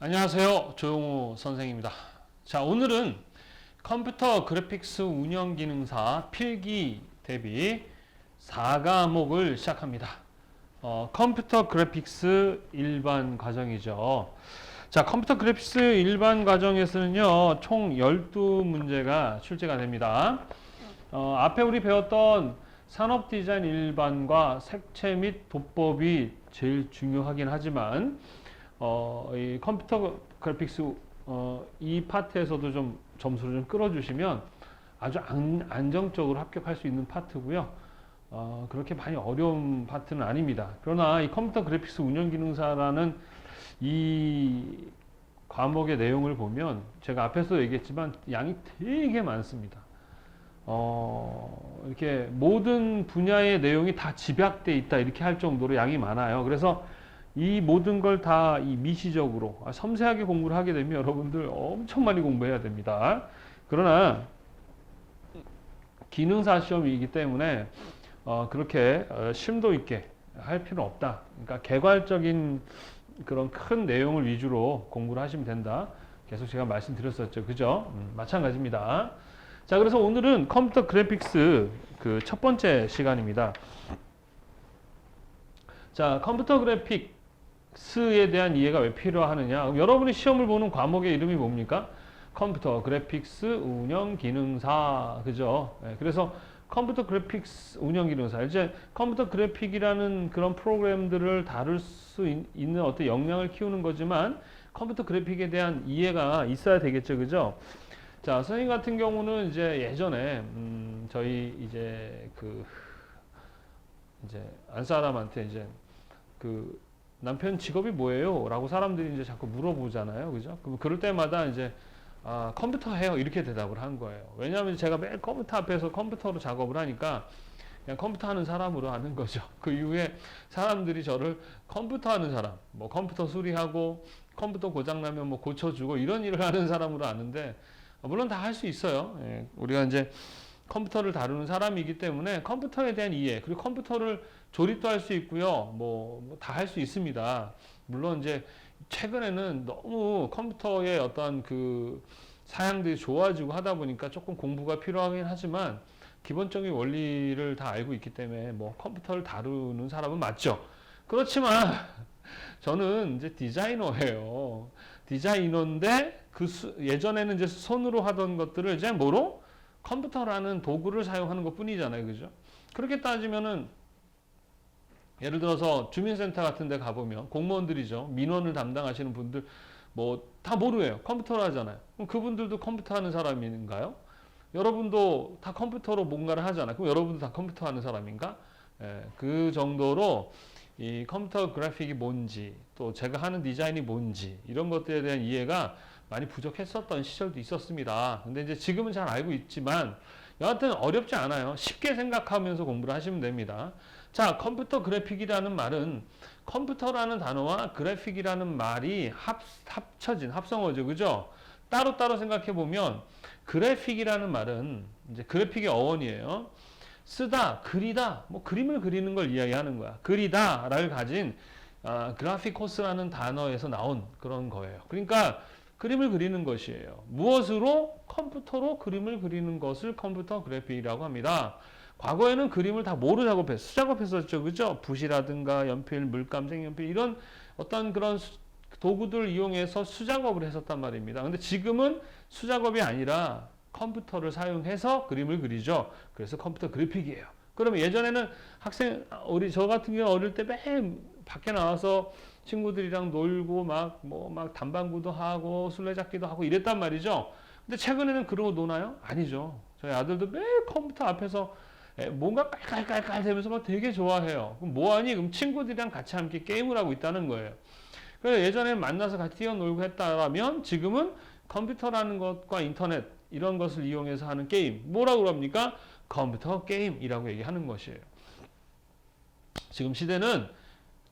안녕하세요. 조용호 선생입니다. 자, 오늘은 컴퓨터 그래픽스 운영 기능사 필기 대비 4과목을 시작합니다. 컴퓨터 그래픽스 일반 과정이죠. 자, 컴퓨터 그래픽스 일반 과정에서는요, 총 12문제가 출제가 됩니다. 앞에 우리 배웠던 산업 디자인 일반과 색채 및 도법이 제일 중요하긴 하지만, 이 컴퓨터 그래픽스 이 파트에서도 좀 점수를 좀 끌어주시면 아주 안정적으로 합격할 수 있는 파트고요. 그렇게 많이 어려운 파트는 아닙니다. 그러나 이 컴퓨터 그래픽스 운영 기능사라는 이 과목의 내용을 보면 제가 앞에서 얘기했지만 양이 되게 많습니다. 이렇게 모든 분야의 내용이 다 집약돼 있다 이렇게 할 정도로 양이 많아요. 그래서 이 모든 걸 다 이 미시적으로 섬세하게 공부를 하게 되면 여러분들 엄청 많이 공부해야 됩니다. 그러나 기능사 시험이기 때문에 그렇게 심도 있게 할 필요는 없다. 그러니까 개괄적인 그런 큰 내용을 위주로 공부를 하시면 된다. 계속 제가 말씀드렸었죠. 그죠? 마찬가지입니다. 자, 그래서 오늘은 컴퓨터 그래픽스 그 첫 번째 시간입니다. 자, 컴퓨터 그래픽스에 대한 이해가 왜 필요하느냐? 그럼 여러분이 시험을 보는 과목의 이름이 뭡니까? 컴퓨터 그래픽스 운영 기능사. 그죠? 네, 그래서 컴퓨터 그래픽스 운영 기능사. 이제 컴퓨터 그래픽이라는 그런 프로그램들을 다룰 수 있는 어떤 역량을 키우는 거지만 컴퓨터 그래픽에 대한 이해가 있어야 되겠죠. 그죠? 자, 선생님 같은 경우는 이제 예전에 저희 이제 이제 안사람한테 이제 남편 직업이 뭐예요? 라고 사람들이 이제 자꾸 물어보잖아요. 그죠? 그럼 그럴 때마다 이제 컴퓨터 해요. 이렇게 대답을 한 거예요. 왜냐하면 제가 매일 컴퓨터 앞에서 컴퓨터로 작업을 하니까 그냥 컴퓨터 하는 사람으로 아는 거죠. 그 이후에 사람들이 저를 컴퓨터 하는 사람, 뭐 컴퓨터 수리하고 컴퓨터 고장나면 뭐 고쳐주고 이런 일을 하는 사람으로 아는데 물론 다 할 수 있어요. 예, 우리가 이제 컴퓨터를 다루는 사람이기 때문에 컴퓨터에 대한 이해, 그리고 컴퓨터를 조립도 할 수 있고요. 뭐 다 할 수 있습니다. 물론 이제 최근에는 너무 컴퓨터의 어떤 그 사양들이 좋아지고 하다 보니까 조금 공부가 필요하긴 하지만 기본적인 원리를 다 알고 있기 때문에 뭐 컴퓨터를 다루는 사람은 맞죠. 그렇지만 저는 이제 디자이너예요. 디자이너인데 예전에는 이제 손으로 하던 것들을 이제 뭐로? 컴퓨터라는 도구를 사용하는 것 뿐이잖아요. 그죠? 그렇게 따지면은 예를 들어서 주민센터 같은 데 가보면 공무원들이죠. 민원을 담당하시는 분들 뭐 다 뭐로 해요? 컴퓨터로 하잖아요. 그럼 그분들도 컴퓨터 하는 사람인가요? 여러분도 다 컴퓨터로 뭔가를 하잖아요. 그럼 여러분도 다 컴퓨터 하는 사람인가? 예, 그 정도로 이 컴퓨터 그래픽이 뭔지 또 제가 하는 디자인이 뭔지 이런 것들에 대한 이해가 많이 부족했었던 시절도 있었습니다. 근데 이제 지금은 잘 알고 있지만 여하튼 어렵지 않아요. 쉽게 생각하면서 공부를 하시면 됩니다. 자, 컴퓨터 그래픽이라는 말은 컴퓨터라는 단어와 그래픽이라는 말이 합쳐진 합성어죠. 그죠? 따로따로 생각해 보면 그래픽이라는 말은 이제 그래픽의 어원이에요. 쓰다, 그리다, 뭐 그림을 그리는 걸 이야기하는 거야. 그리다를 가진 그래피코스라는 단어에서 나온 그런 거예요. 그러니까 그림을 그리는 것이에요. 무엇으로? 컴퓨터로 그림을 그리는 것을 컴퓨터 그래픽이라고 합니다. 과거에는 그림을 다 뭐로 작업했어요? 수작업했었죠. 그죠? 붓이라든가 연필, 물감, 색연필 이런 어떤 그런 도구들을 이용해서 수작업을 했었단 말입니다. 근데 지금은 수작업이 아니라 컴퓨터를 사용해서 그림을 그리죠. 그래서 컴퓨터 그래픽이에요. 그러면 예전에는 저 같은 경우 어릴 때 매일 밖에 나와서 친구들이랑 놀고 막 담방구도 하고 술래잡기도 하고 이랬단 말이죠. 근데 최근에는 그러고 노나요? 아니죠. 저희 아들도 매일 컴퓨터 앞에서 뭔가 깔깔깔깔 대면서 막 되게 좋아해요. 그럼 뭐하니? 그럼 친구들이랑 같이 함께 게임을 하고 있다는 거예요. 그래서 예전에 만나서 같이 뛰어놀고 했다면 지금은 컴퓨터라는 것과 인터넷 이런 것을 이용해서 하는 게임 뭐라고 합니까? 컴퓨터 게임이라고 얘기하는 것이에요. 지금 시대는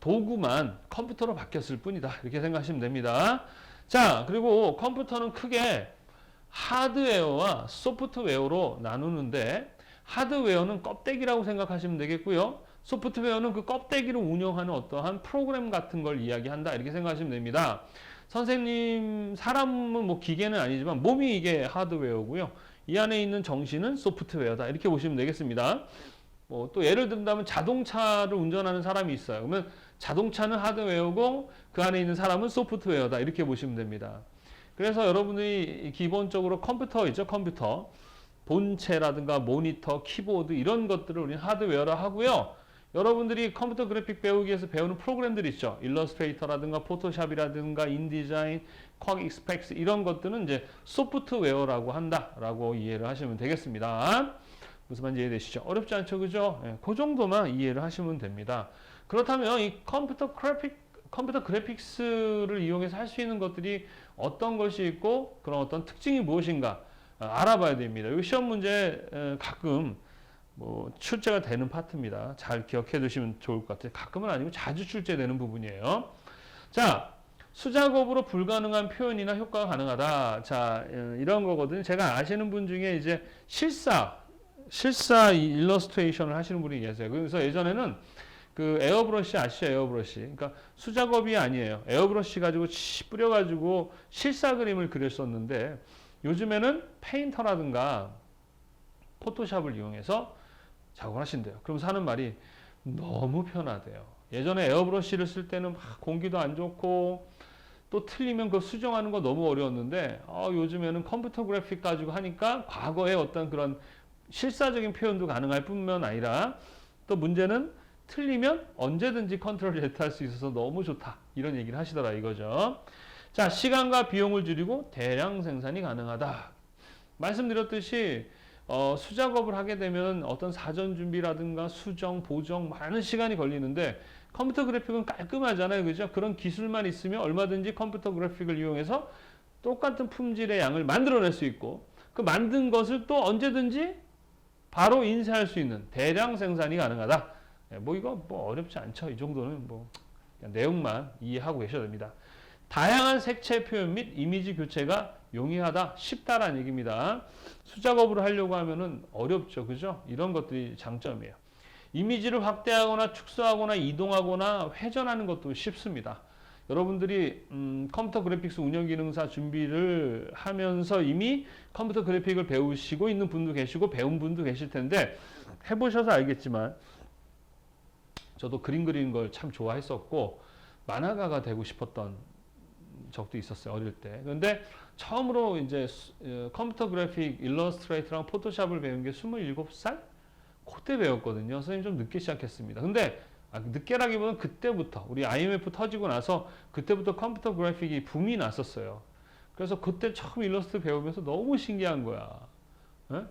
도구만 컴퓨터로 바뀌었을 뿐이다. 이렇게 생각하시면 됩니다. 자, 그리고 컴퓨터는 크게 하드웨어와 소프트웨어로 나누는데 하드웨어는 껍데기라고 생각하시면 되겠고요. 소프트웨어는 그 껍데기를 운영하는 어떠한 프로그램 같은 걸 이야기한다. 이렇게 생각하시면 됩니다. 선생님 사람은 뭐 기계는 아니지만 몸이 이게 하드웨어고요. 이 안에 있는 정신은 소프트웨어다. 이렇게 보시면 되겠습니다. 뭐 또 예를 든다면 자동차를 운전하는 사람이 있어요. 그러면 자동차는 하드웨어고 그 안에 있는 사람은 소프트웨어다. 이렇게 보시면 됩니다. 그래서 여러분들이 기본적으로 컴퓨터 있죠. 컴퓨터. 본체라든가 모니터, 키보드 이런 것들을 우리는 하드웨어라 하고요. 여러분들이 컴퓨터 그래픽 배우기 위해서 배우는 프로그램들 있죠. 일러스트레이터라든가 포토샵이라든가 인디자인, 쿼 익스펙스 이런 것들은 이제 소프트웨어라고 한다라고 이해를 하시면 되겠습니다. 무슨 말인지 이해되시죠? 어렵지 않죠, 그죠? 예, 그 정도만 이해를 하시면 됩니다. 그렇다면 이 컴퓨터 그래픽스를 이용해서 할 수 있는 것들이 어떤 것이 있고 그런 어떤 특징이 무엇인가 알아봐야 됩니다. 이 시험 문제 가끔 뭐 출제가 되는 파트입니다. 잘 기억해 두시면 좋을 것 같아요. 가끔은 아니고 자주 출제되는 부분이에요. 자, 수작업으로 불가능한 표현이나 효과가 가능하다. 자, 이런 거거든요. 제가 아시는 분 중에 이제 실사 일러스트레이션을 하시는 분이 계세요. 그래서 예전에는 그 에어브러시 아시죠? 에어브러시. 그러니까 수작업이 아니에요. 에어브러시 가지고 뿌려가지고 실사 그림을 그렸었는데 요즘에는 페인터라든가 포토샵을 이용해서 작업을 하신대요. 그럼 사는 말이 너무 편하대요. 예전에 에어브러시를 쓸 때는 막 공기도 안 좋고 또 틀리면 그 수정하는 거 너무 어려웠는데 요즘에는 컴퓨터 그래픽 가지고 하니까 과거에 어떤 그런 실사적인 표현도 가능할 뿐만 아니라 또 문제는 틀리면 언제든지 컨트롤 Z 할 수 있어서 너무 좋다. 이런 얘기를 하시더라 이거죠. 자, 시간과 비용을 줄이고 대량 생산이 가능하다. 말씀드렸듯이 수작업을 하게 되면 어떤 사전 준비라든가 수정, 보정 많은 시간이 걸리는데 컴퓨터 그래픽은 깔끔하잖아요. 그죠? 그런 기술만 있으면 얼마든지 컴퓨터 그래픽을 이용해서 똑같은 품질의 양을 만들어낼 수 있고 그 만든 것을 또 언제든지 바로 인쇄할 수 있는 대량 생산이 가능하다. 뭐 이거 뭐 어렵지 않죠. 이 정도는 뭐 그냥 내용만 이해하고 계셔야 됩니다. 다양한 색채 표현 및 이미지 교체가 용이하다, 쉽다라는 얘기입니다. 수작업으로 하려고 하면은 어렵죠. 그죠? 이런 것들이 장점이에요. 이미지를 확대하거나 축소하거나 이동하거나 회전하는 것도 쉽습니다. 여러분들이 컴퓨터 그래픽스 운영 기능사 준비를 하면서 이미 컴퓨터 그래픽을 배우시고 있는 분도 계시고 배운 분도 계실 텐데 해보셔서 알겠지만 저도 그림 그리는 걸 참 좋아했었고 만화가가 되고 싶었던 적도 있었어요. 어릴 때. 그런데 처음으로 이제 컴퓨터 그래픽 일러스트레이터랑 포토샵을 배운 게 27살? 그때 배웠거든요. 선생님 좀 늦게 시작했습니다. 근데 늦게라기보다는 그때부터 우리 IMF 터지고 나서 그때부터 컴퓨터 그래픽이 붐이 났었어요. 그래서 그때 처음 일러스트 배우면서 너무 신기한 거야. 에?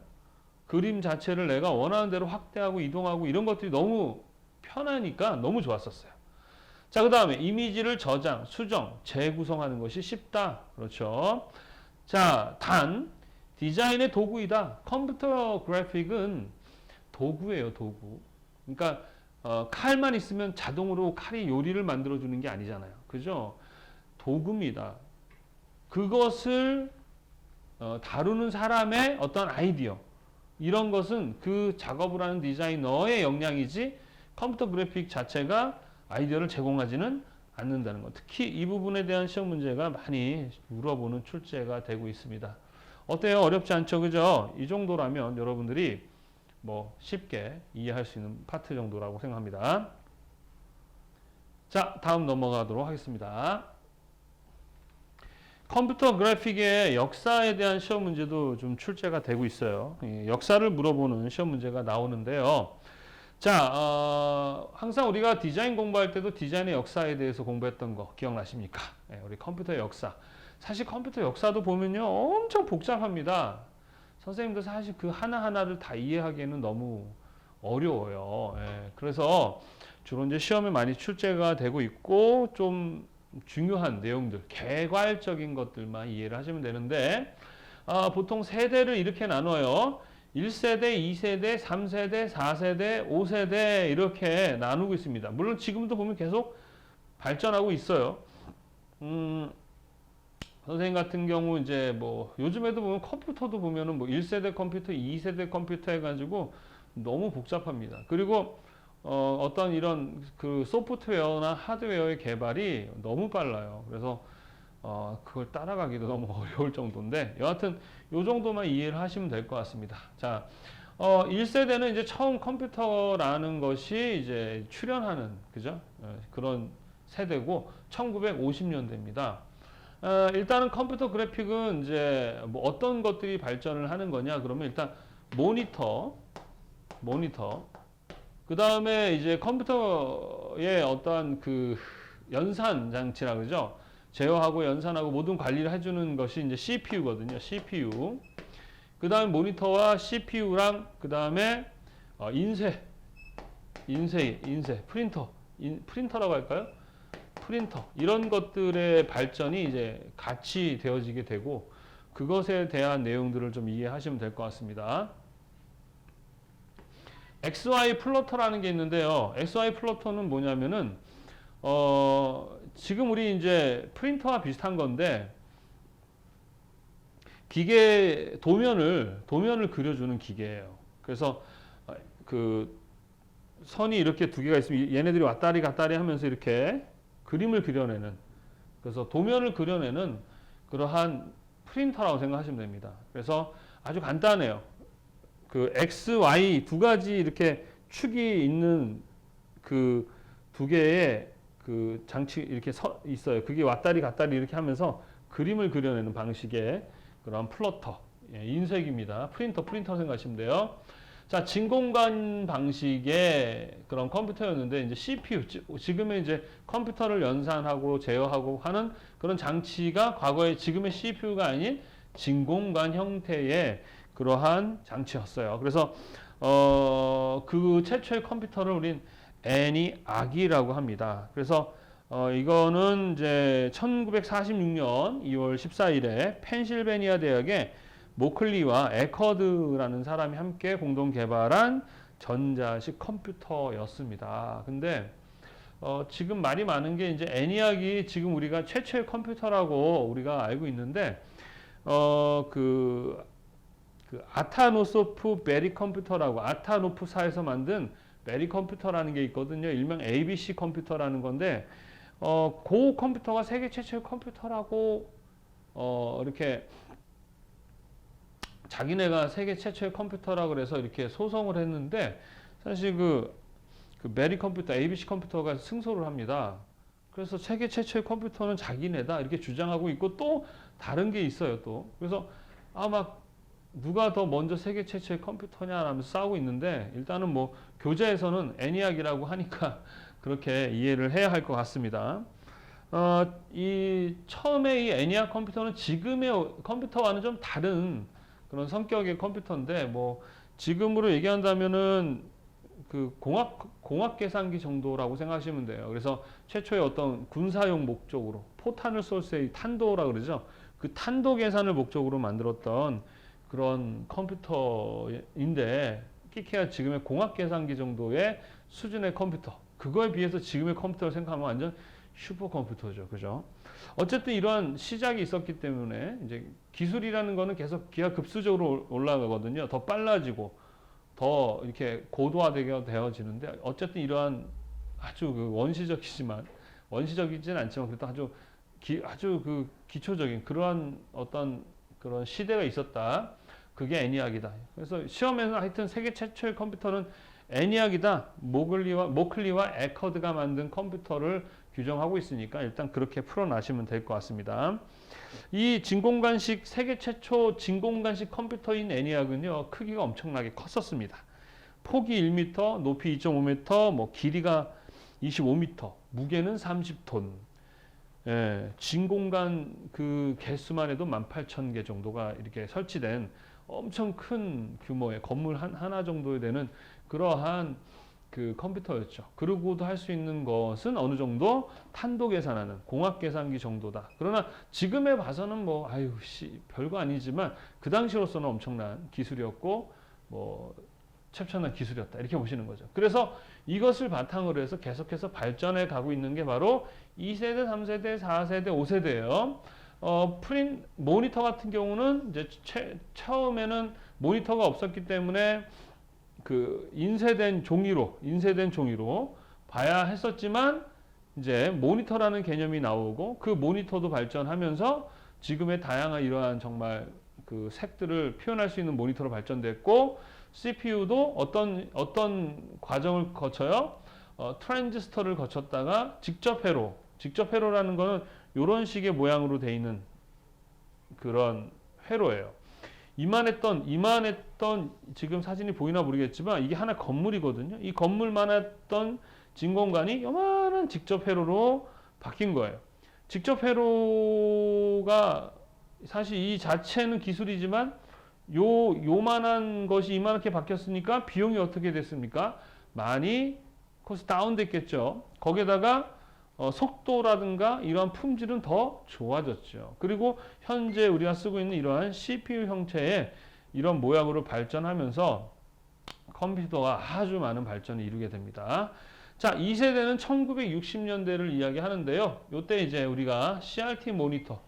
그림 자체를 내가 원하는 대로 확대하고 이동하고 이런 것들이 너무 편하니까 너무 좋았었어요. 자, 그 다음에 이미지를 저장, 수정, 재구성하는 것이 쉽다. 그렇죠. 자, 단 디자인의 도구이다. 컴퓨터 그래픽은 도구예요, 도구. 그러니까 칼만 있으면 자동으로 칼이 요리를 만들어주는 게 아니잖아요. 그죠? 도구입니다. 그것을 다루는 사람의 어떤 아이디어 이런 것은 그 작업을 하는 디자이너의 역량이지 컴퓨터 그래픽 자체가 아이디어를 제공하지는 않는다는 것. 특히 이 부분에 대한 시험 문제가 많이 물어보는 출제가 되고 있습니다. 어때요? 어렵지 않죠? 그죠? 이 정도라면 여러분들이 뭐 쉽게 이해할 수 있는 파트 정도라고 생각합니다. 자, 다음 넘어가도록 하겠습니다. 컴퓨터 그래픽의 역사에 대한 시험 문제도 좀 출제가 되고 있어요. 역사를 물어보는 시험 문제가 나오는데요. 자, 항상 우리가 디자인 공부할 때도 디자인의 역사에 대해서 공부했던 거 기억나십니까? 우리 컴퓨터의 역사. 사실 컴퓨터 역사도 보면요, 엄청 복잡합니다. 선생님도 사실 그 하나하나를 다 이해하기에는 너무 어려워요. 그래서 주로 이제 시험에 많이 출제가 되고 있고 좀 중요한 내용들, 개괄적인 것들만 이해를 하시면 되는데 보통 세대를 이렇게 나눠요. 1세대, 2세대, 3세대, 4세대, 5세대 이렇게 나누고 있습니다. 물론 지금도 보면 계속 발전하고 있어요. 선생님 같은 경우 이제 뭐 요즘에도 보면 컴퓨터도 보면은 뭐 1세대 컴퓨터, 2세대 컴퓨터 해가지고 너무 복잡합니다. 그리고 어떤 이런 그 소프트웨어나 하드웨어의 개발이 너무 빨라요. 그래서 그걸 따라가기도 너무 어려울 정도인데 여하튼 요 정도만 이해를 하시면 될 것 같습니다. 자, 1세대는 이제 처음 컴퓨터라는 것이 이제 출현하는 그죠? 그런 세대고 1950년대입니다. 일단은 컴퓨터 그래픽은 이제 뭐 어떤 것들이 발전을 하는 거냐 그러면 일단 모니터, 그 다음에 이제 컴퓨터의 어떠한 그 연산 장치라 그러죠. 제어하고 연산하고 모든 관리를 해주는 것이 이제 CPU거든요. CPU. 그 다음에 모니터와 CPU랑 그 다음에 인쇄, 프린터라고 할까요? 프린터 이런 것들의 발전이 이제 같이 되어지게 되고 그것에 대한 내용들을 좀 이해하시면 될 것 같습니다. XY 플로터라는 게 있는데요. XY 플로터는 뭐냐면은 지금 우리 이제 프린터와 비슷한 건데 기계 도면을 그려주는 기계예요. 그래서 그 선이 이렇게 두 개가 있으면 얘네들이 왔다리 갔다리 하면서 이렇게 그림을 그려내는 그래서 도면을 그려내는 그러한 프린터라고 생각하시면 됩니다. 그래서 아주 간단해요. 그 X, Y 두 가지 이렇게 축이 있는 그 두 개의 그 장치 이렇게 있어요. 그게 왔다리 갔다리 이렇게 하면서 그림을 그려내는 방식의 그런 플로터, 인쇄기입니다. 프린터 생각하시면 돼요. 자, 진공관 방식의 그런 컴퓨터였는데 이제 CPU, 지금의 이제 컴퓨터를 연산하고 제어하고 하는 그런 장치가 과거에 지금의 CPU가 아닌 진공관 형태의 그러한 장치였어요. 그래서 그 최초의 컴퓨터를 우린 애니아기라고 합니다. 그래서 이거는 이제 1946년 2월 14일에 펜실베니아 대학의 모클리와 에커드라는 사람이 함께 공동 개발한 전자식 컴퓨터였습니다. 근데 지금 말이 많은 게 이제 애니악이 지금 우리가 최초의 컴퓨터라고 우리가 알고 있는데 그 아타노소프 베리 컴퓨터라고 아타노프사에서 만든 베리 컴퓨터라는 게 있거든요. 일명 ABC 컴퓨터라는 건데 그 컴퓨터가 세계 최초의 컴퓨터라고 이렇게 자기네가 세계 최초의 컴퓨터라고 그래서 이렇게 소송을 했는데 사실 그 베리 컴퓨터, ABC 컴퓨터가 승소를 합니다. 그래서 세계 최초의 컴퓨터는 자기네다 이렇게 주장하고 있고 또 다른 게 있어요 또. 그래서 막 누가 더 먼저 세계 최초의 컴퓨터냐 하면서 싸우고 있는데 일단은 뭐 교재에서는 애니악이라고 하니까 그렇게 이해를 해야 할 것 같습니다. 이 처음에 이 애니악 컴퓨터는 지금의 컴퓨터와는 좀 다른 그런 성격의 컴퓨터인데 뭐 지금으로 얘기한다면은 그 공학 계산기 정도라고 생각하시면 돼요. 그래서 최초의 어떤 군사용 목적으로 포탄을 쏠 때 탄도라 그러죠. 그 탄도 계산을 목적으로 만들었던 그런 컴퓨터인데 끼케야 지금의 공학 계산기 정도의 수준의 컴퓨터. 그거에 비해서 지금의 컴퓨터를 생각하면 완전 슈퍼컴퓨터죠. 그죠? 어쨌든 이러한 시작이 있었기 때문에 이제 기술이라는 거는 계속 기하급수적으로 올라가거든요. 더 빨라지고 더 이렇게 고도화되게 되어지는데 어쨌든 이러한 아주 그 원시적이진 않지만 그래도 아주 그 기초적인 그러한 어떤 그런 시대가 있었다. 그게 애니악이다. 그래서 시험에는 하여튼 세계 최초의 컴퓨터는 애니악이다. 모클리와 에커드가 만든 컴퓨터를 규정하고 있으니까 일단 그렇게 풀어나시면 될 것 같습니다. 이 진공관식 세계 최초 진공관식 컴퓨터인 애니악은요. 크기가 엄청나게 컸었습니다. 폭이 1m, 높이 2.5m, 뭐 길이가 25m, 무게는 30톤. 진공관 그 개수만 해도 18,000개 정도가 이렇게 설치된 엄청 큰 규모의 건물 하나 정도에 되는 그러한 그 컴퓨터였죠. 그러고도 할 수 있는 것은 어느 정도 탄도 계산하는 공학 계산기 정도다. 그러나 지금에 봐서는 뭐 별거 아니지만 그 당시로서는 엄청난 기술이었고 뭐 첩천한 기술이었다. 이렇게 보시는 거죠. 그래서 이것을 바탕으로 해서 계속해서 발전해 가고 있는 게 바로 2세대, 3세대, 4세대, 5세대예요. 모니터 같은 경우는 이제 처음에는 모니터가 없었기 때문에 그 인쇄된 종이로 봐야 했었지만 이제 모니터라는 개념이 나오고 그 모니터도 발전하면서 지금의 다양한 이러한 정말 그 색들을 표현할 수 있는 모니터로 발전됐고 CPU도 어떤 과정을 거쳐요? 트랜지스터를 거쳤다가 직접 회로라는 거는 이런 식의 모양으로 돼 있는 그런 회로예요. 이만했던 지금 사진이 보이나 모르겠지만 이게 하나 건물이거든요. 이 건물만 했던 진공관이 요만한 직접 회로로 바뀐 거예요. 직접 회로가 사실 이 자체는 기술이지만 요만한 것이 이만하게 바뀌었으니까 비용이 어떻게 됐습니까? 많이 코스트 다운 됐겠죠. 거기에다가 속도라든가 이러한 품질은 더 좋아졌죠. 그리고 현재 우리가 쓰고 있는 이러한 CPU 형태의 이런 모양으로 발전하면서 컴퓨터가 아주 많은 발전을 이루게 됩니다. 자, 2세대는 1960년대를 이야기하는데요. 요때 이제 우리가 CRT 모니터,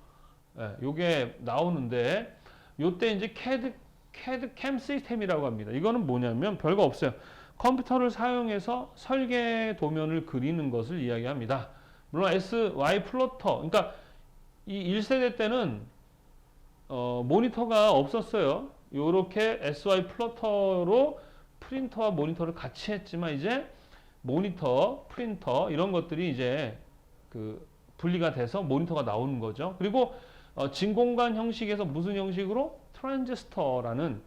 요게 나오는데, 요때 이제 CAD 캠 시스템이라고 합니다. 이거는 뭐냐면 별거 없어요. 컴퓨터를 사용해서 설계 도면을 그리는 것을 이야기합니다. 물론 SY 플로터, 그러니까 이 1세대 때는 모니터가 없었어요. 요렇게 SY 플로터로 프린터와 모니터를 같이 했지만 이제 모니터, 프린터 이런 것들이 이제 그 분리가 돼서 모니터가 나오는 거죠. 그리고 진공관 형식에서 무슨 형식으로? 트랜지스터라는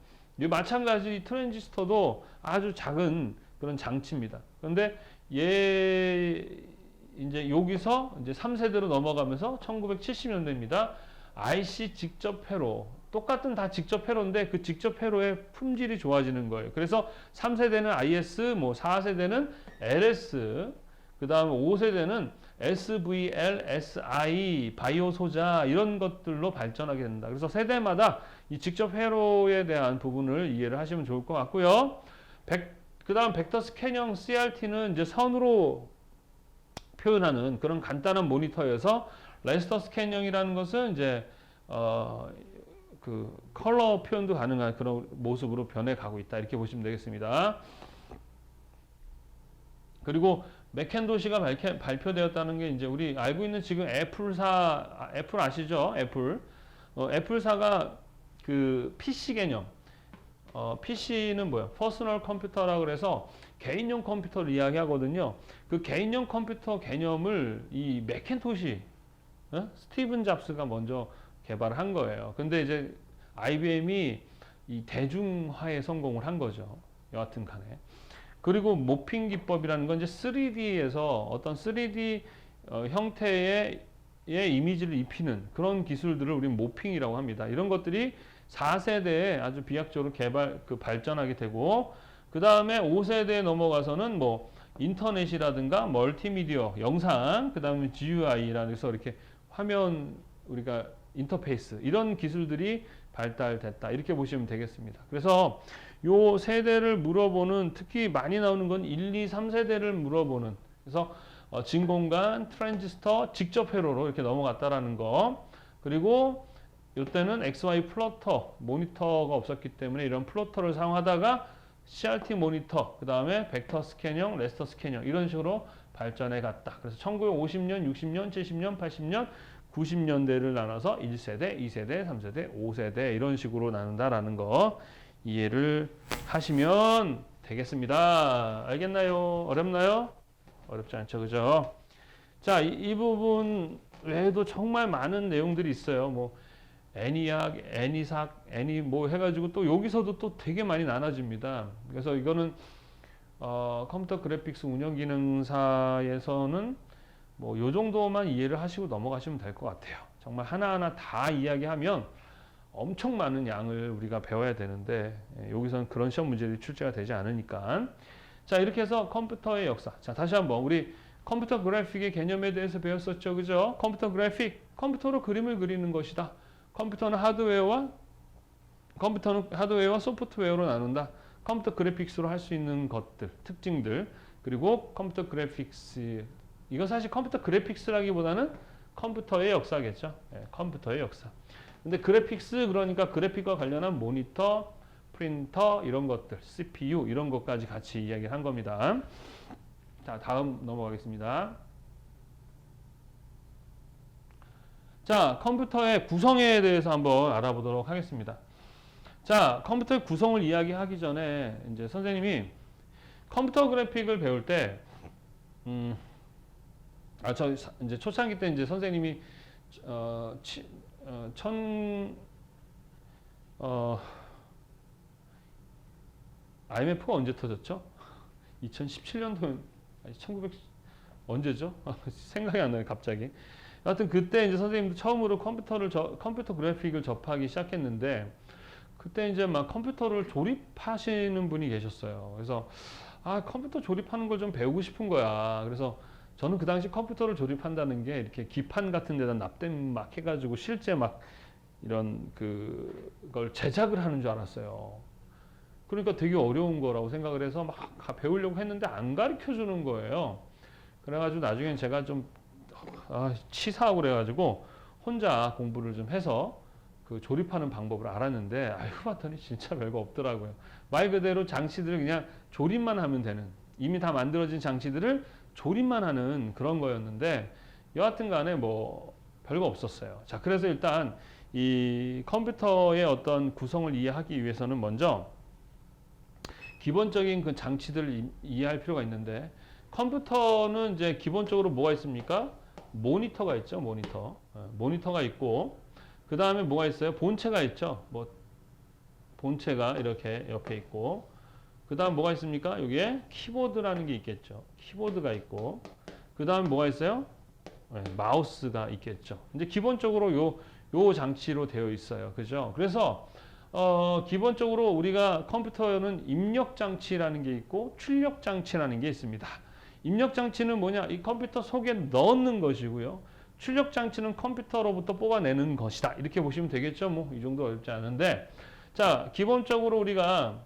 마찬가지 트랜지스터도 아주 작은 그런 장치입니다. 그런데 이제 여기서 이제 3세대로 넘어가면서 1970년대입니다. IC 직접 회로. 똑같은 다 직접 회로인데 그 직접 회로의 품질이 좋아지는 거예요. 그래서 3세대는 IS, 뭐 4세대는 LS, 그 다음 5세대는 SVL, SI, 바이오 소자 이런 것들로 발전하게 된다. 그래서 세대마다 이 직접 회로에 대한 부분을 이해를 하시면 좋을 것 같고요. 그 다음 벡터 스캔형 CRT는 이제 선으로 표현하는 그런 간단한 모니터여서 레스터 스캔형이라는 것은 이제 그 컬러 표현도 가능한 그런 모습으로 변해가고 있다 이렇게 보시면 되겠습니다. 그리고 맥켄도시가 발표되었다는 게 이제 우리 알고 있는 지금 애플 아시죠? 애플사가 그 PC 개념, PC는 뭐야? 퍼스널 컴퓨터라고 그래서 개인용 컴퓨터를 이야기하거든요. 그 개인용 컴퓨터 개념을 이 맥켄토시, 스티븐 잡스가 먼저 개발한 거예요. 근데 이제 IBM이 이 대중화에 성공을 한 거죠. 여하튼 간에. 그리고 모핑 기법이라는 건 이제 3D에서 어떤 3D 형태의 이미지를 입히는 그런 기술들을 우리는 모핑이라고 합니다. 이런 것들이 4세대에 아주 비약적으로 발전하게 되고, 그 다음에 5세대에 넘어가서는 뭐 인터넷이라든가 멀티미디어, 영상, 그 다음에 GUI라는 해서 이렇게 화면 우리가 인터페이스 이런 기술들이 발달됐다 이렇게 보시면 되겠습니다. 그래서 요 세대를 물어보는 특히 많이 나오는 건 1, 2, 3세대를 물어보는 그래서 진공관, 트랜지스터, 직접 회로로 이렇게 넘어갔다라는 거. 그리고 이때는 XY 플로터 모니터가 없었기 때문에 이런 플로터를 사용하다가 CRT 모니터, 그 다음에 벡터 스캔형, 레스터 스캔형 이런 식으로 발전해 갔다. 그래서 1950년, 60년, 70년, 80년, 90년대를 나눠서 1세대, 2세대, 3세대, 5세대 이런 식으로 나눈다라는 거 이해를 하시면 되겠습니다. 알겠나요? 어렵나요? 어렵지 않죠, 그죠? 자, 이 부분 외에도 정말 많은 내용들이 있어요. 뭐 애니악, 애니삭, 애니 뭐 해가지고 또 여기서도 또 되게 많이 나눠집니다. 그래서 이거는 컴퓨터 그래픽스 운영 기능사에서는 뭐 요 정도만 이해를 하시고 넘어가시면 될 것 같아요. 정말 하나하나 다 이야기하면 엄청 많은 양을 우리가 배워야 되는데 여기서는 그런 시험 문제들이 출제가 되지 않으니까. 자, 이렇게 해서 컴퓨터의 역사. 자, 다시 한번 우리 컴퓨터 그래픽의 개념에 대해서 배웠었죠. 그죠? 컴퓨터 그래픽, 컴퓨터로 그림을 그리는 것이다. 컴퓨터는 하드웨어와 소프트웨어로 나눈다. 컴퓨터 그래픽스로 할 수 있는 것들, 특징들. 그리고 컴퓨터 그래픽스, 이건 사실 컴퓨터 그래픽스라기보다는 컴퓨터의 역사겠죠. 컴퓨터의 역사. 근데 그래픽스 그러니까 그래픽과 관련한 모니터, 프린터 이런 것들, CPU 이런 것까지 같이 이야기한 겁니다. 자, 다음 넘어가겠습니다. 자, 컴퓨터의 구성에 대해서 한번 알아보도록 하겠습니다. 자, 컴퓨터의 구성을 이야기하기 전에 이제 선생님이 컴퓨터 그래픽을 배울 때, 저 이제 초창기 때 이제 선생님이 어, 치, 어, 천 IMF가 언제 터졌죠? 2017년도 아니 1900 언제죠? 생각이 안 나요 갑자기. 하여튼 그때 이제 선생님도 처음으로 컴퓨터 그래픽을 접하기 시작했는데 그때 이제 막 컴퓨터를 조립하시는 분이 계셨어요. 그래서 컴퓨터 조립하는 걸 좀 배우고 싶은 거야. 그래서 저는 그 당시 컴퓨터를 조립한다는 게 이렇게 기판 같은 데다 납땜 막 해가지고 실제 막 이런 그걸 제작을 하는 줄 알았어요. 그러니까 되게 어려운 거라고 생각을 해서 막 배우려고 했는데 안 가르쳐 주는 거예요. 그래가지고 나중엔 제가 좀 치사하고 그래가지고 혼자 공부를 좀 해서 그 조립하는 방법을 알았는데 알고 봤더니 진짜 별거 없더라고요. 말 그대로 장치들을 그냥 조립만 하면 되는, 이미 다 만들어진 장치들을 조립만 하는 그런 거였는데 여하튼 간에 뭐 별거 없었어요. 자, 그래서 일단 이 컴퓨터의 어떤 구성을 이해하기 위해서는 먼저 기본적인 그 장치들을 이해할 필요가 있는데 컴퓨터는 이제 기본적으로 뭐가 있습니까? 모니터가 있죠. 모니터가 있고 그 다음에 뭐가 있어요? 본체가 있죠. 뭐 본체가 이렇게 옆에 있고 그 다음 뭐가 있습니까? 여기에 키보드라는 게 있겠죠. 키보드가 있고 그 다음에 뭐가 있어요? 마우스가 있겠죠. 이제 기본적으로 요 장치로 되어 있어요. 그죠? 그래서 기본적으로 우리가 컴퓨터에는 입력 장치라는 게 있고 출력 장치라는 게 있습니다. 입력 장치는 뭐냐? 이 컴퓨터 속에 넣는 것이고요. 출력 장치는 컴퓨터로부터 뽑아내는 것이다. 이렇게 보시면 되겠죠. 뭐 이 정도 어렵지 않은데, 자, 기본적으로 우리가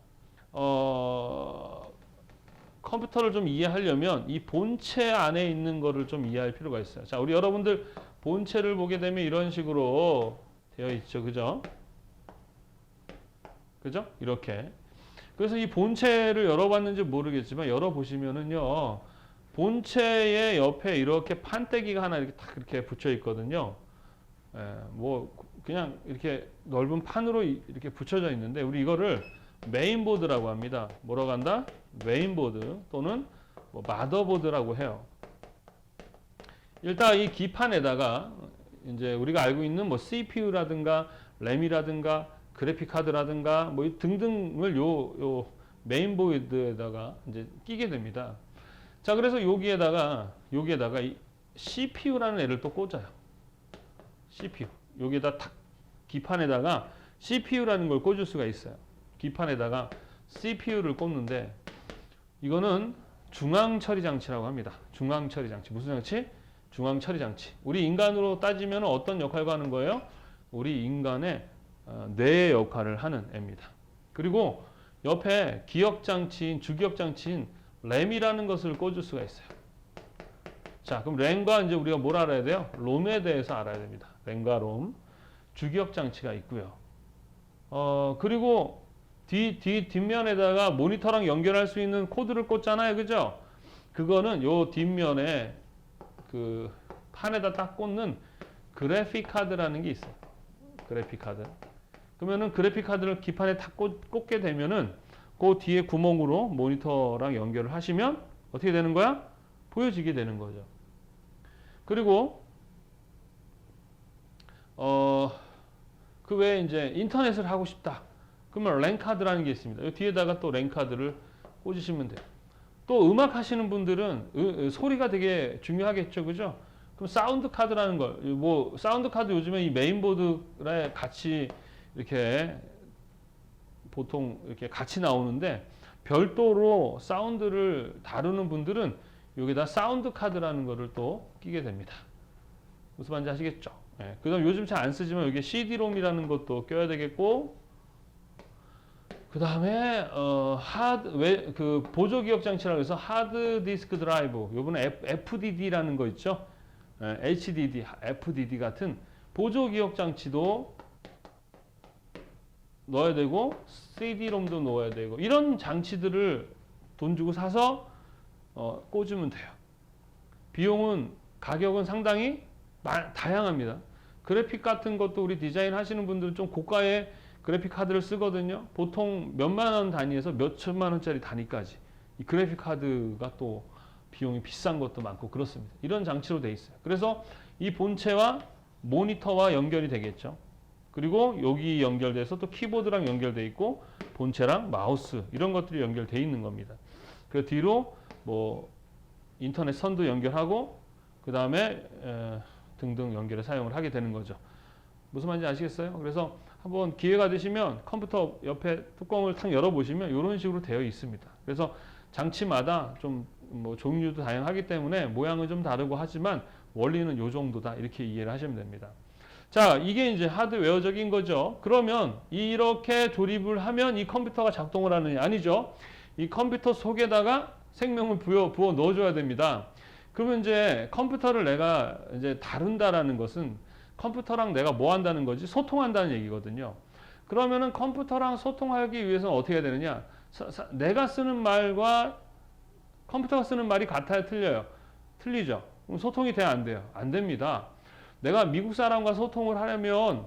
컴퓨터를 좀 이해하려면 이 본체 안에 있는 거를 좀 이해할 필요가 있어요. 자, 우리 여러분들 본체를 보게 되면 이런 식으로 되어 있죠. 그죠? 그죠? 이렇게. 그래서 이 본체를 열어봤는지 모르겠지만 열어보시면은요. 본체의 옆에 이렇게 판때기가 하나 이렇게 딱 이렇게 붙여 있거든요. 뭐 그냥 이렇게 넓은 판으로 이렇게 붙여져 있는데 우리 이거를 메인보드라고 합니다. 뭐라고 한다? 메인보드 또는 뭐 마더보드라고 해요. 일단 이 기판에다가 이제 우리가 알고 있는 뭐 CPU라든가 램이라든가 그래픽 카드라든가 뭐 등등을 요 메인보드에다가 이제 끼게 됩니다. 자, 그래서 여기에다가 이 CPU라는 애를 또 꽂아요. CPU. 여기에다 탁 기판에다가 CPU라는 걸 꽂을 수가 있어요. 기판에다가 CPU를 꽂는데 이거는 중앙 처리 장치라고 합니다. 중앙 처리 장치. 무슨 장치? 중앙 처리 장치. 우리 인간으로 따지면 어떤 역할을 하는 거예요? 우리 인간의 뇌의 역할을 하는 애입니다. 그리고 옆에 기억 장치인 주기억 장치인 램이라는 것을 꽂을 수가 있어요. 자, 그럼 램과 이제 우리가 뭘 알아야 돼요? 롬에 대해서 알아야 됩니다. 램과 롬, 주기억 장치가 있고요. 그리고 뒷면에다가 모니터랑 연결할 수 있는 코드를 꽂잖아요. 그죠? 그거는 요 뒷면에 그 판에다 딱 꽂는 그래픽 카드라는 게 있어요. 그래픽 카드. 그러면은 그래픽 카드를 기판에 탁 꽂게 되면은 그 뒤에 구멍으로 모니터랑 연결을 하시면 어떻게 되는 거야? 보여지게 되는 거죠. 그리고 그 외에 이제 인터넷을 하고 싶다. 그러면 랜 카드라는 게 있습니다. 이 뒤에다가 또 랜 카드를 꽂으시면 돼요. 또 음악 하시는 분들은 소리가 되게 중요하겠죠, 그죠? 그럼 사운드 카드라는 걸, 뭐 사운드 카드 요즘에 이 메인보드에 같이 이렇게 보통 이렇게 같이 나오는데 별도로 사운드를 다루는 분들은 여기다 사운드 카드라는 거를 또 끼게 됩니다. 무슨 말인지 아시겠죠? 네. 그다음 요즘 잘 안 쓰지만 여기 CD-ROM이라는 것도 껴야 되겠고, 그 다음에 그 보조 기억 장치라고 해서 하드 디스크 드라이브, 요번에 FDD라는 거 있죠? HDD, FDD 같은 보조 기억 장치도 넣어야 되고 CD-ROM도 넣어야 되고 이런 장치들을 돈 주고 사서 꽂으면 돼요. 비용은 가격은 상당히 다양합니다. 그래픽 같은 것도 우리 디자인 하시는 분들은 좀 고가의 그래픽 카드를 쓰거든요. 보통 몇만 원 단위에서 몇 천만 원짜리 단위까지 이 그래픽 카드가 또 비용이 비싼 것도 많고 그렇습니다. 이런 장치로 돼 있어요. 그래서 이 본체와 모니터와 연결이 되겠죠. 그리고 여기 연결돼서 또 키보드랑 연결돼 있고 본체랑 마우스 이런 것들이 연결돼 있는 겁니다. 그 뒤로 뭐 인터넷 선도 연결하고 그 다음에 등등 연결에 사용을 하게 되는 거죠. 무슨 말인지 아시겠어요? 그래서 한번 기회가 되시면 컴퓨터 옆에 뚜껑을 탁 열어보시면 이런 식으로 되어 있습니다. 그래서 장치마다 좀 뭐 종류도 다양하기 때문에 모양은 좀 다르고 하지만 원리는 요 정도다 이렇게 이해를 하시면 됩니다. 자, 이게 이제 하드웨어적인 거죠. 그러면 이렇게 조립을 하면 이 컴퓨터가 작동을 하느냐? 아니죠. 이 컴퓨터 속에다가 생명을 부어 넣어줘야 됩니다. 그러면 이제 컴퓨터를 내가 이제 다룬다라는 것은 컴퓨터랑 내가 뭐 한다는 거지? 소통한다는 얘기거든요. 그러면은 컴퓨터랑 소통하기 위해서는 어떻게 해야 되느냐? 내가 쓰는 말과 컴퓨터가 쓰는 말이 같아요? 틀려요? 틀리죠. 그럼 소통이 돼야 안 돼요? 안 됩니다. 내가 미국 사람과 소통을 하려면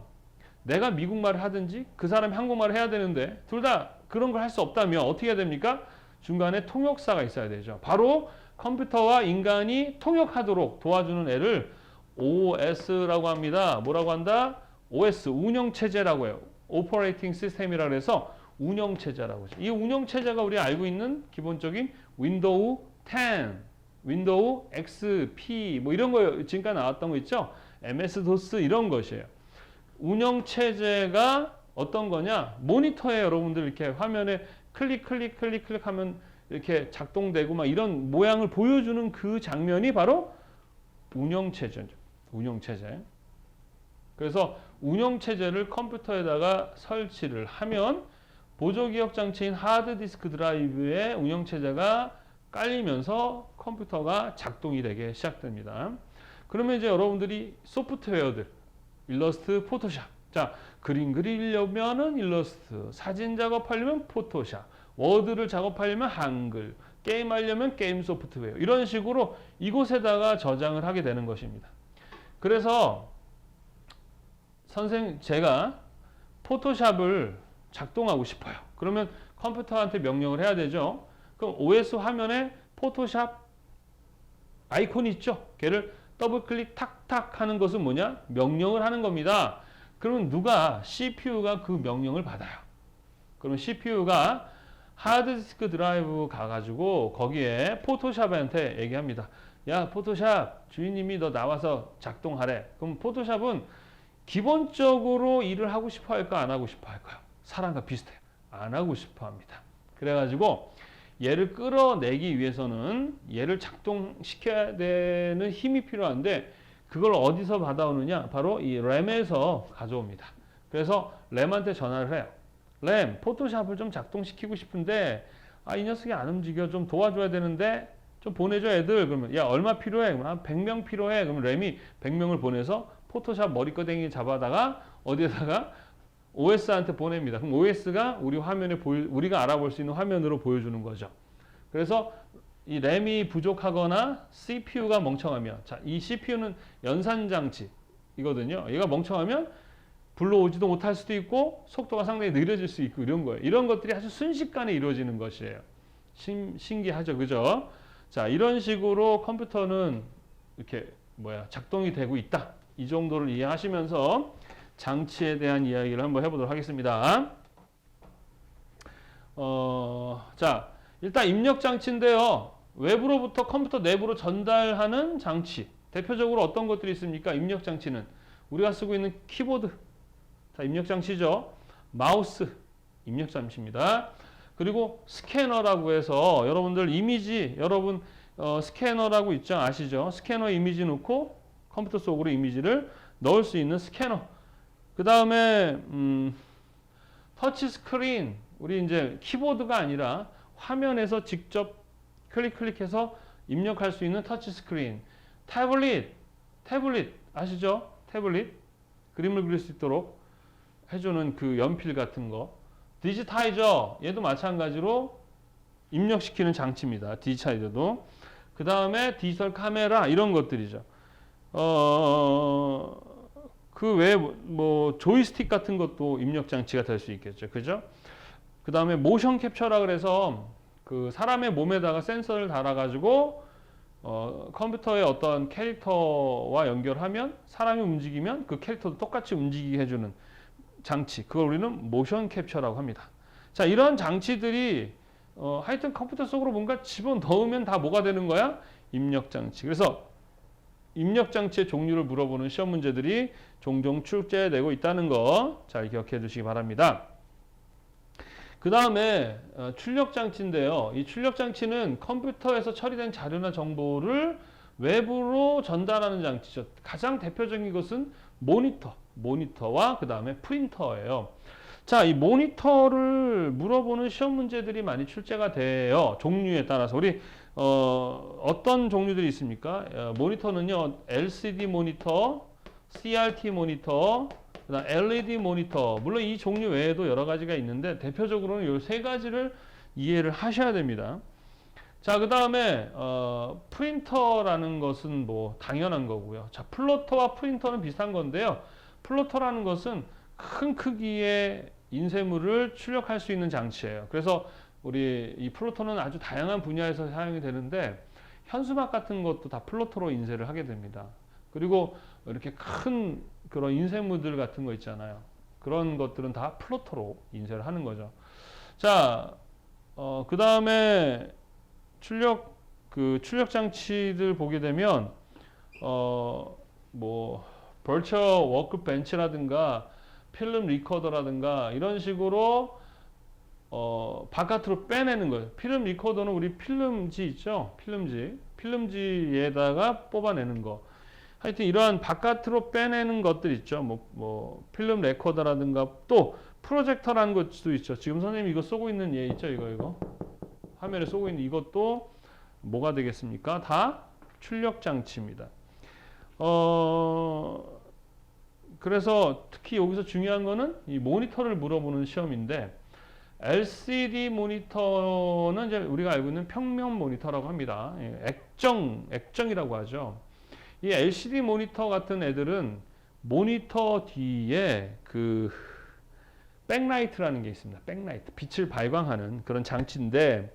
내가 미국말을 하든지 그 사람이 한국말을 해야 되는데 둘 다 그런 걸 할 수 없다면 어떻게 해야 됩니까? 중간에 통역사가 있어야 되죠. 바로 컴퓨터와 인간이 통역하도록 도와주는 애를 OS라고 합니다. 뭐라고 한다? OS, 운영체제라고 해요. Operating System이라고 해서 운영체제라고 하죠. 이 운영체제가 우리가 알고 있는 기본적인 윈도우 10, 윈도우 XP 뭐 이런 거 지금까지 나왔던 거 있죠? MS-DOS 이런 것이에요. 운영체제가 어떤 거냐? 모니터에 여러분들 이렇게 화면에 클릭 하면 이렇게 작동되고 막 이런 모양을 보여주는 그 장면이 바로 운영체제죠. 운영체제. 그래서 운영체제를 컴퓨터에다가 설치를 하면 보조기억 장치인 하드디스크 드라이브에 운영체제가 깔리면서 컴퓨터가 작동이 되게 시작됩니다. 그러면 이제 여러분들이 소프트웨어들, 일러스트, 포토샵. 자, 그림 그리려면은 일러스트, 사진 작업하려면 포토샵, 워드를 작업하려면 한글, 게임하려면 게임 소프트웨어. 이런 식으로 이곳에다가 저장을 하게 되는 것입니다. 그래서 제가 포토샵을 작동하고 싶어요. 그러면 컴퓨터한테 명령을 해야 되죠. 그럼 OS 화면에 포토샵 아이콘이 있죠. 걔를 더블 클릭 탁탁 하는 것은 뭐냐? 명령을 하는 겁니다. 그러면 CPU가 그 명령을 받아요. 그러면 CPU가 하드디스크 드라이브 가가지고 거기에 포토샵한테 얘기합니다. 야, 포토샵 주인님이 너 나와서 작동하래. 그럼 포토샵은 기본적으로 일을 하고 싶어 할까 안 하고 싶어 할까요? 사람과 비슷해요. 안 하고 싶어 합니다. 그래가지고 얘를 끌어내기 위해서는 얘를 작동시켜야 되는 힘이 필요한데 그걸 어디서 받아오느냐? 바로 이 램에서 가져옵니다. 그래서 램한테 전화를 해요. 램, 포토샵을 좀 작동시키고 싶은데 이 녀석이 안 움직여. 좀 도와줘야 되는데 좀 보내줘 애들. 그러면 야 얼마 필요해? 그러면 한 100명 필요해. 그러면 램이 100명을 보내서 포토샵 머리끄댕이 잡아다가 어디에다가 OS한테 보냅니다. 그럼 OS가 우리 화면에 우리가 알아볼 수 있는 화면으로 보여주는 거죠. 그래서 이 램이 부족하거나 CPU가 멍청하면, 자, 이 CPU는 연산장치이거든요. 얘가 멍청하면 불러오지도 못할 수도 있고 속도가 상당히 느려질 수 있고 이런 거예요. 이런 것들이 아주 순식간에 이루어지는 것이에요. 신기하죠, 그죠? 자, 이런 식으로 컴퓨터는 이렇게 작동이 되고 있다. 이 정도를 이해하시면서 장치에 대한 이야기를 한번 해보도록 하겠습니다. 자, 일단 입력 장치인데요. 외부로부터 컴퓨터 내부로 전달하는 장치. 대표적으로 어떤 것들이 있습니까? 입력 장치는 우리가 쓰고 있는 키보드. 자, 입력 장치죠. 마우스. 입력 장치입니다. 그리고 스캐너라고 해서 여러분들 이미지, 스캐너라고 있죠? 아시죠? 스캐너 이미지 넣고 컴퓨터 속으로 이미지를 넣을 수 있는 스캐너. 그 다음에 터치 스크린. 우리 이제 키보드가 아니라 화면에서 직접 클릭해서 입력할 수 있는 터치 스크린. 태블릿 아시죠? 태블릿. 그림을 그릴 수 있도록 해주는 그 연필 같은 거. 디지타이저. 얘도 마찬가지로 입력시키는 장치입니다. 디지타이저도. 그 다음에 디지털 카메라 이런 것들이죠. 그 외에 뭐 조이스틱 같은 것도 입력 장치가 될 수 있겠죠. 그죠? 그 다음에 모션 캡처라 그래서 그 사람의 몸에다가 센서를 달아가지고 컴퓨터의 어떤 캐릭터와 연결하면 사람이 움직이면 그 캐릭터도 똑같이 움직이게 해주는 장치. 그걸 우리는 모션 캡처라고 합니다. 자, 이런 장치들이 하여튼 컴퓨터 속으로 뭔가 집어넣으면 다 뭐가 되는 거야? 입력 장치. 그래서 입력 장치의 종류를 물어보는 시험 문제들이 종종 출제되고 있다는 거 잘 기억해 두시기 바랍니다. 그 다음에 출력 장치인데요. 이 출력 장치는 컴퓨터에서 처리된 자료나 정보를 외부로 전달하는 장치죠. 가장 대표적인 것은 모니터와 그 다음에 프린터예요. 자, 이 모니터를 물어보는 시험 문제들이 많이 출제가 돼요. 종류에 따라서. 우리 어떤 종류들이 있습니까? 모니터는요, LCD 모니터, CRT 모니터, 그다음 LED 모니터. 물론 이 종류 외에도 여러 가지가 있는데 대표적으로는 이 세 가지를 이해를 하셔야 됩니다. 자, 그 다음에 프린터라는 것은 뭐 당연한 거고요. 자, 플로터와 프린터는 비슷한 건데요. 플로터라는 것은 큰 크기의 인쇄물을 출력할 수 있는 장치예요. 그래서 우리 이 플로터는 아주 다양한 분야에서 사용이 되는데 현수막 같은 것도 다 플로터로 인쇄를 하게 됩니다. 그리고 이렇게 큰 그런 인쇄물들 같은 거 있잖아요. 그런 것들은 다 플로터로 인쇄를 하는 거죠. 자, 그 다음에 출력 장치들 보게 되면 뭐 버추얼 워크벤치라든가 필름 리코더라든가 이런 식으로 바깥으로 빼내는 거예요. 필름 리코더는 우리 필름지 있죠? 필름지에다가 뽑아내는 거. 하여튼 이러한 바깥으로 빼내는 것들 있죠. 뭐 필름 레코더라든가 또 프로젝터라는 것도 있죠. 지금 선생님이 이거 쏘고 있는 얘 있죠? 이거 화면에 쏘고 있는 이것도 뭐가 되겠습니까? 다 출력 장치입니다. 그래서 특히 여기서 중요한 거는 이 모니터를 물어보는 시험인데 LCD 모니터는 이제 우리가 알고 있는 평면 모니터라고 합니다. 액정이라고 하죠. 이 LCD 모니터 같은 애들은 모니터 뒤에 그 백라이트라는 게 있습니다. 백라이트, 빛을 발광하는 그런 장치인데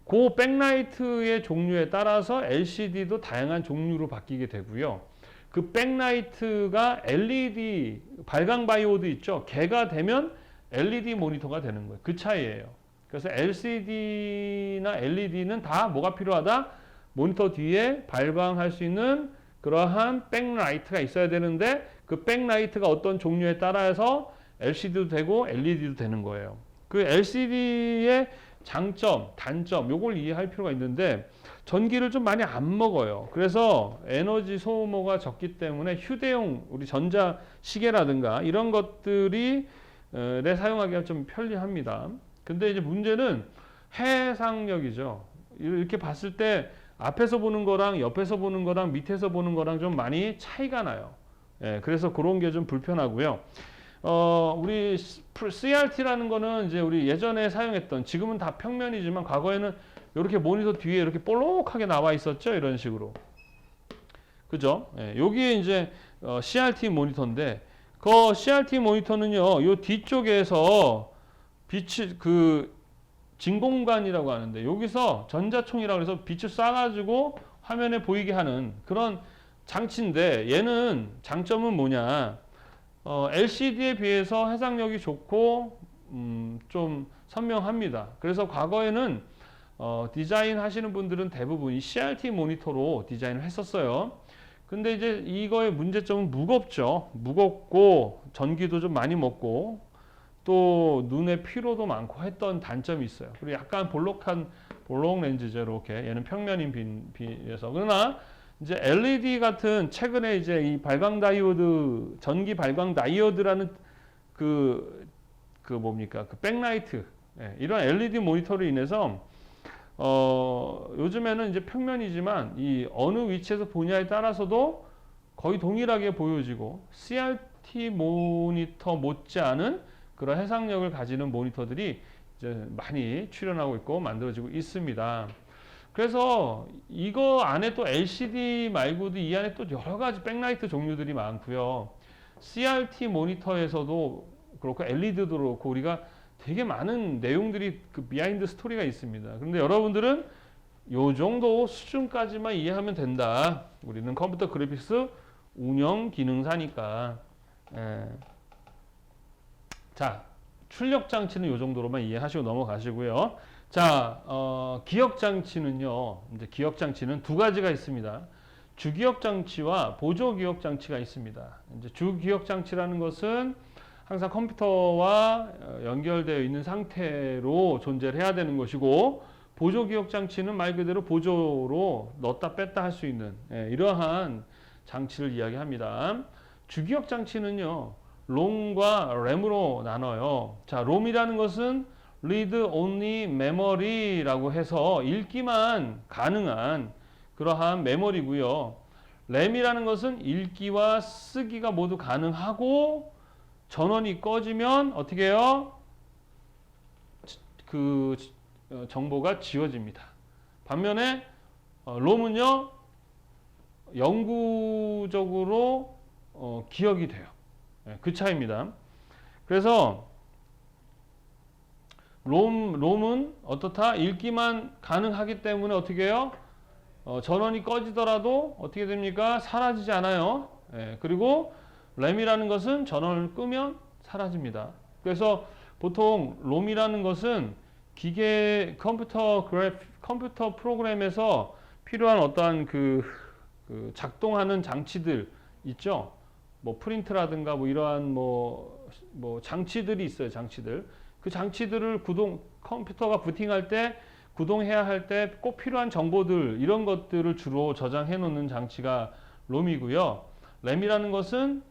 그 백라이트의 종류에 따라서 LCD도 다양한 종류로 바뀌게 되고요. 그 백라이트가 LED 발광 바이오드 있죠. 걔가 되면 LED 모니터가 되는 거예요. 그 차이예요. 그래서 LCD나 LED는 다 뭐가 필요하다? 모니터 뒤에 발광할 수 있는 그러한 백라이트가 있어야 되는데 그 백라이트가 어떤 종류에 따라서 LCD도 되고 LED도 되는 거예요. 그 LCD의 장점, 단점 요걸 이해할 필요가 있는데 전기를 좀 많이 안 먹어요. 그래서 에너지 소모가 적기 때문에 휴대용 우리 전자시계라든가 이런 것들이 사용하기가 좀 편리합니다. 근데 이제 문제는 해상력이죠. 이렇게 봤을 때 앞에서 보는 거랑 옆에서 보는 거랑 밑에서 보는 거랑 좀 많이 차이가 나요. 그래서 그런 게 좀 불편하고요. 우리 CRT라는 거는 이제 우리 예전에 사용했던 지금은 다 평면이지만 과거에는 이렇게 모니터 뒤에 이렇게 볼록하게 나와 있었죠. 이런 식으로. 그죠? 여기에 이제 CRT 모니터인데 그 CRT 모니터는요. 요 뒤쪽에서 빛이 진공관이라고 하는데 여기서 전자총이라고 해서 빛을 쏴가지고 화면에 보이게 하는 그런 장치인데 얘는 장점은 뭐냐? LCD에 비해서 해상력이 좋고 좀 선명합니다. 그래서 과거에는 디자인 하시는 분들은 대부분 이 CRT 모니터로 디자인을 했었어요. 근데 이제 이거의 문제점은 무겁죠. 무겁고 전기도 좀 많이 먹고 또 눈의 피로도 많고 했던 단점이 있어요. 그리고 약간 볼록 렌즈죠. 이렇게 얘는 평면인 비해서. 그러나 이제 LED 같은 최근에 이제 이 발광 다이오드, 전기 발광 다이오드라는 그 백라이트, 이런 LED 모니터로 인해서 요즘에는 이제 평면이지만 이 어느 위치에서 보냐에 따라서도 거의 동일하게 보여지고 CRT 모니터 못지않은 그런 해상력을 가지는 모니터들이 이제 많이 출현하고 있고 만들어지고 있습니다. 그래서 이거 안에 또 LCD 말고도 이 안에 또 여러 가지 백라이트 종류들이 많고요. CRT 모니터에서도 그렇고 LED도 그렇고 우리가 되게 많은 내용들이 그 비하인드 스토리가 있습니다. 그런데 여러분들은 요 정도 수준까지만 이해하면 된다. 우리는 컴퓨터 그래픽스 운영 기능사니까. 예. 자, 출력 장치는 요 정도로만 이해하시고 넘어가시고요. 자, 기억 장치는요. 이제 기억 장치는 두 가지가 있습니다. 주기억 장치와 보조 기억 장치가 있습니다. 이제 주기억 장치라는 것은 항상 컴퓨터와 연결되어 있는 상태로 존재를 해야 되는 것이고, 보조 기억 장치는 말 그대로 보조로 넣었다 뺐다 할 수 있는 이러한 장치를 이야기합니다. 주기억 장치는요, 롬과 램으로 나눠요. 자, 롬이라는 것은 read only memory라고 해서 읽기만 가능한 그러한 메모리고요. 램이라는 것은 읽기와 쓰기가 모두 가능하고 전원이 꺼지면 어떻게 해요? 그 정보가 지워집니다. 반면에 롬은요, 영구적으로 기억이 돼요. 그 차이입니다. 그래서 롬은 어떻다? 읽기만 가능하기 때문에 어떻게 해요? 전원이 꺼지더라도 어떻게 됩니까? 사라지지 않아요. 그리고 램이라는 것은 전원을 끄면 사라집니다. 그래서 보통 롬이라는 것은 기계 컴퓨터 프로그램에서 필요한 어떠한 그 작동하는 장치들 있죠. 뭐 프린트라든가 뭐 이러한 뭐 장치들이 있어요. 장치들. 그 장치들을 컴퓨터가 부팅할 때 구동해야 할 때 꼭 필요한 정보들 이런 것들을 주로 저장해 놓는 장치가 롬이고요. 램이라는 것은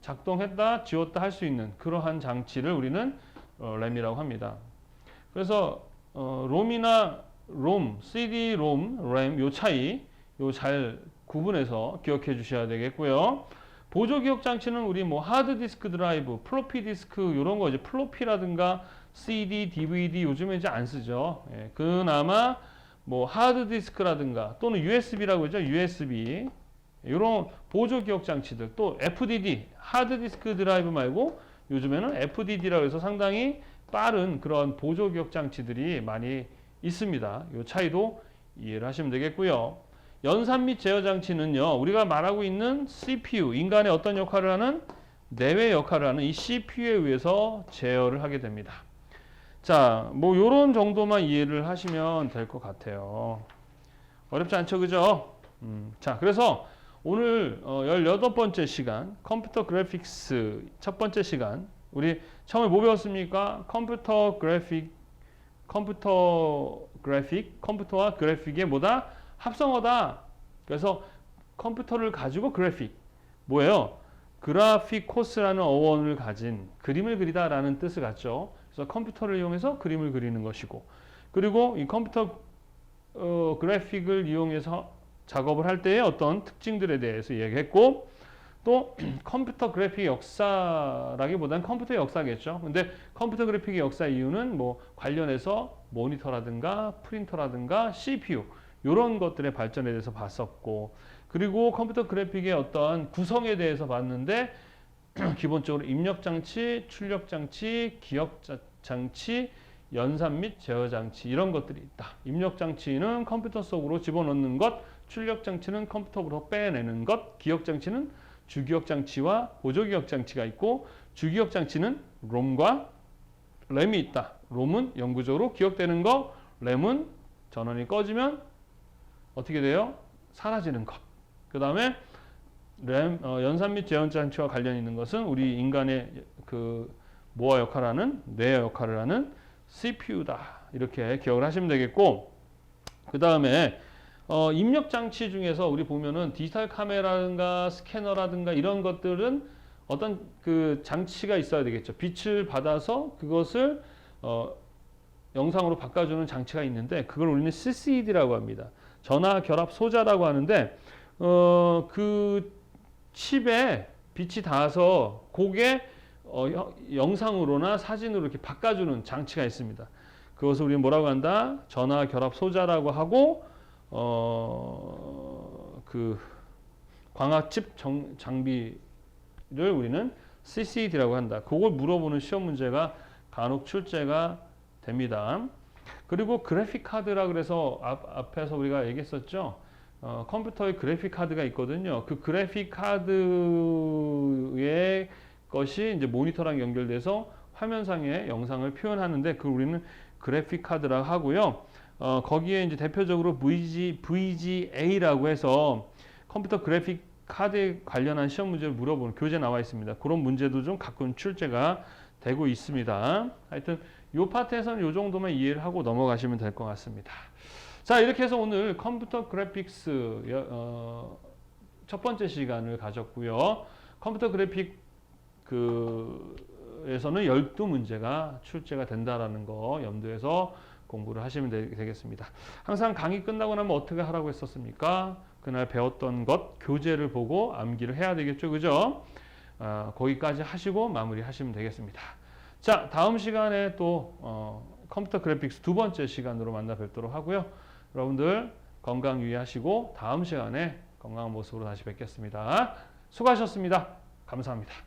작동했다 지웠다 할 수 있는 그러한 장치를 우리는 램이라고 합니다. 그래서 롬이나 CD-롬, 램 요 차이 요 잘 구분해서 기억해 주셔야 되겠고요. 보조 기억 장치는 우리 뭐 하드 디스크 드라이브, 플로피 디스크 이런 거 이제 플로피라든가 CD, DVD 요즘에 이제 안 쓰죠. 그나마 뭐 하드 디스크라든가 또는 USB라고 하죠. USB 이런 보조 기억 장치들, 또 FDD 하드 디스크 드라이브 말고 요즘에는 FDD라고 해서 상당히 빠른 그런 보조 기억 장치들이 많이 있습니다. 이 차이도 이해를 하시면 되겠고요. 연산 및 제어 장치는요, 우리가 말하고 있는 CPU, 인간의 어떤 역할을 하는 내외 역할을 하는 이 CPU에 의해서 제어를 하게 됩니다. 자, 뭐 요런 정도만 이해를 하시면 될 것 같아요. 어렵지 않죠, 그죠? 자, 그래서 오늘 18번째 시간 컴퓨터 그래픽스 첫 번째 시간 우리 처음에 뭐 배웠습니까? 컴퓨터와 그래픽의 뭐다? 합성어다. 그래서 컴퓨터를 가지고 그래픽 뭐예요? 그래픽 코스라는 어원을 가진 그림을 그리다라는 뜻을 갖죠. 그래서 컴퓨터를 이용해서 그림을 그리는 것이고, 그리고 이 컴퓨터 그래픽을 이용해서 작업을 할 때의 어떤 특징들에 대해서 얘기했고, 또 컴퓨터 그래픽의 역사라기보다는 컴퓨터의 역사겠죠. 근데 컴퓨터 그래픽의 역사 이유는 뭐 관련해서 모니터라든가 프린터라든가 CPU 이런 것들의 발전에 대해서 봤었고, 그리고 컴퓨터 그래픽의 어떤 구성에 대해서 봤는데 기본적으로 입력 장치, 출력 장치, 기억 장치, 연산 및 제어 장치 이런 것들이 있다. 입력 장치는 컴퓨터 속으로 집어넣는 것, 출력 장치는 컴퓨터로 빼내는 것, 기억 장치는 주기억 장치와 보조 기억 장치가 있고, 주기억 장치는 롬과 램이 있다. 롬은 영구적으로 기억되는 거, 램은 전원이 꺼지면 어떻게 돼요? 사라지는 것. 그 다음에 연산 및 제어 장치와 관련 있는 것은 우리 인간의 그 모아 역할을 하는, 뇌 역할을 하는 CPU다. 이렇게 기억을 하시면 되겠고, 그 다음에 입력 장치 중에서 우리 보면은 디지털 카메라라든가 스캐너라든가 이런 것들은 어떤 그 장치가 있어야 되겠죠. 빛을 받아서 그것을 영상으로 바꿔주는 장치가 있는데 그걸 우리는 CCD라고 합니다. 전화 결합 소자라고 하는데 그 칩에 빛이 닿아서 그게 영상으로나 사진으로 이렇게 바꿔주는 장치가 있습니다. 그것을 우리는 뭐라고 한다? 전화 결합 소자라고 하고 그 광학칩 장비 우리는 CCD라고 한다. 그걸 물어보는 시험 문제가 간혹 출제가 됩니다. 그리고 그래픽 카드라 그래서 앞에서 우리가 얘기했었죠. 컴퓨터에 그래픽 카드가 있거든요. 그 그래픽 카드의 것이 이제 모니터랑 연결돼서 화면상의 영상을 표현하는데 그 우리는 그래픽 카드라고 하고요. 거기에 이제 대표적으로 VGA라고 해서 컴퓨터 그래픽 카드에 관련한 시험 문제를 물어보는 교재 나와 있습니다. 그런 문제도 좀 가끔 출제가 되고 있습니다. 하여튼 이 파트에서는 이 정도만 이해를 하고 넘어가시면 될 것 같습니다. 자, 이렇게 해서 오늘 컴퓨터 그래픽스 첫 번째 시간을 가졌고요. 컴퓨터 그래픽 에서는 12문제가 출제가 된다라는 거 염두에서 공부를 하시면 되겠습니다. 항상 강의 끝나고 나면 어떻게 하라고 했었습니까? 그날 배웠던 것 교재를 보고 암기를 해야 되겠죠, 그죠? 거기까지 하시고 마무리하시면 되겠습니다. 자, 다음 시간에 또 컴퓨터 그래픽스 두 번째 시간으로 만나 뵙도록 하고요. 여러분들 건강 유의하시고 다음 시간에 건강한 모습으로 다시 뵙겠습니다. 수고하셨습니다. 감사합니다.